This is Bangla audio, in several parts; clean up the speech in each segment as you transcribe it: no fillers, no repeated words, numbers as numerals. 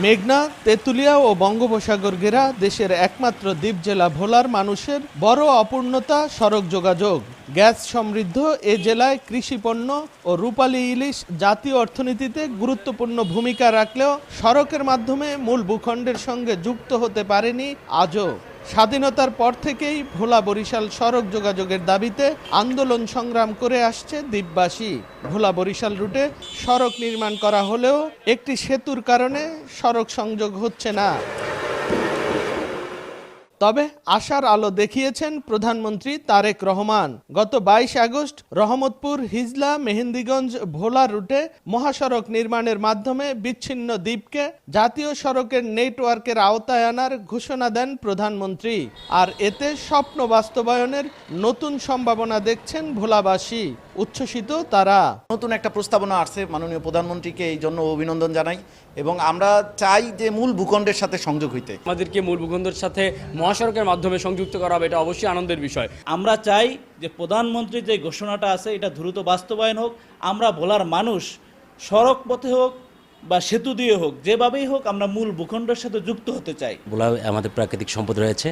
মেঘনা, তেঁতুলিয়া ও বঙ্গোপসাগর ঘেরা দেশের একমাত্র দ্বীপ জেলা ভোলার মানুষের বড় অপূর্ণতা সড়ক যোগাযোগ। গ্যাস সমৃদ্ধ এ জেলায় কৃষিপণ্য ও রূপালী ইলিশ জাতীয় অর্থনীতিতে গুরুত্বপূর্ণ ভূমিকা রাখলেও সড়কের মাধ্যমে মূল ভূখণ্ডের সঙ্গে যুক্ত হতে পারেনি আজও। স্বাধীনতার পর থেকেই ভোলা বরিশাল সড়ক যোগাযোগের দাবিতে আন্দোলন সংগ্রাম করে আসছে দ্বীপবাসী। ভোলা বরিশাল রুটে সড়ক নির্মাণ করা হলেও একটি সেতুর কারণে সড়ক সংযোগ হচ্ছে না। তবে আশার আলো দেখিয়েছেন প্রধানমন্ত্রী তারেক রহমান। গত 22 আগস্ট রহমতপুর, হিজলা, মেহেন্দিগঞ্জ, ভোলা রুটে মহাসড়ক নির্মাণের মাধ্যমে বিচ্ছিন্ন দ্বীপকে জাতীয় সড়কের নেটওয়ার্কের আওতায় আনার ঘোষণা দেন প্রধানমন্ত্রী। আর এতে স্বপ্ন বাস্তবায়নের নতুন সম্ভাবনা দেখছেন ভোলাবাসী। উচ্ছ্বসিত তারা। নতুন একটা প্রস্তাবনা আসছে, মাননীয় প্রধানমন্ত্রীকে এই জন্য অভিনন্দন জানাই এবং আমরা চাই যে মূল ভূখণ্ডের সাথে সংযোগ হইতে। আমাদেরকে মূল ভূখণ্ডের সাথে মহাসড়কের মাধ্যমে সংযুক্ত করা হবে, এটা অবশ্যই আনন্দের বিষয়। আমরা চাই যে প্রধানমন্ত্রীর যে ঘোষণাটা আছে এটা দ্রুত বাস্তবায়ন হোক। আমরা ভোলার মানুষ সড়ক পথে হোক বা সেতু দিয়ে হোক, যেভাবেই হোক আমরা মূল ভূখণ্ডের সাথে যুক্ত হতে চাই। ভোলা আমাদের প্রাকৃতিক সম্পদ রয়েছে,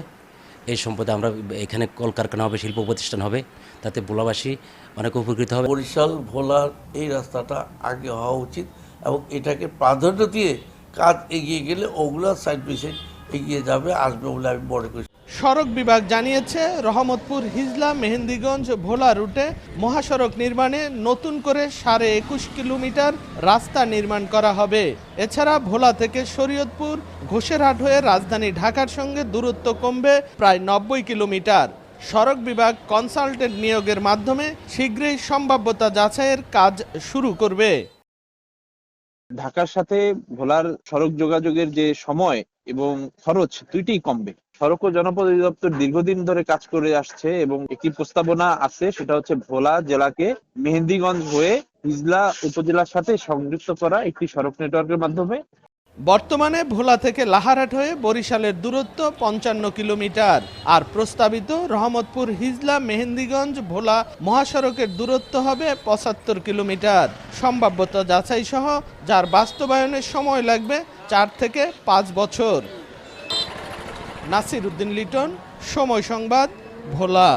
এই সম্পদে আমরা এখানে কলকারখানা হবে, শিল্প প্রতিষ্ঠান হবে, তাতে ভোলাবাসী অনেক উপকৃত হবে। বরিশাল ভোলার এই রাস্তাটা আগে হওয়া উচিত এবং এটাকে প্রাধান্য দিয়ে কাজ এগিয়ে গেলে ওগুলো সাইড বাই সাইড এগিয়ে যাবে, আসবে বলে আমি মনে করি। সড়ক বিভাগ জানিয়েছে রহমতপুর, হিজলা, মেহেন্দিগঞ্জ, ভোলা রুটে মহাসড়ক নির্মাণে নতুন করে 21.5 কিলোমিটার রাস্তা নির্মাণ করা হবে। এছাড়া ভোলা থেকে শরীয়তপুর, ঘোষেরহাট হয়ে রাজধানী ঢাকার সঙ্গে দূরত্ব কমবে প্রায় 90 কিলোমিটার। সড়ক বিভাগ কনসালটেন্ট নিয়োগের মাধ্যমে শীঘ্রই সম্ভাব্যতা যাচাইয়ের কাজ শুরু করবে। ঢাকার সাথে ভোলার সড়ক যোগাযোগের যে সময় এবং খরচ দুইটাই কমবে। সড়ক ও জনপদ অধিদপ্তর দীর্ঘদিন ধরে কাজ করে আসছে এবং একটি প্রস্তাবনা আছে, সেটা হচ্ছে ভোলা জেলাকে মেহেন্দিগঞ্জ হয়ে হিজলা উপজেলার সাথে সংযুক্ত করা একটি সড়ক নেটওয়ার্কের মাধ্যমে। বর্তমানে ভোলা থেকে লাহারাট হয়ে বরিশালের দূরত্ব 55 কিলোমিটার আর প্রস্তাবিত রহমতপুর, হিজলা, মেহেন্দিগঞ্জ, ভোলা মহাসড়কের দূরত্ব হবে 75 কিলোমিটার। সম্ভাব্যতা যাচাই সহ যার বাস্তবায়নের সময় লাগবে 4 থেকে 5 বছর। নাসির উদ্দিন লিটন, সময় সংবাদ, ভোলা।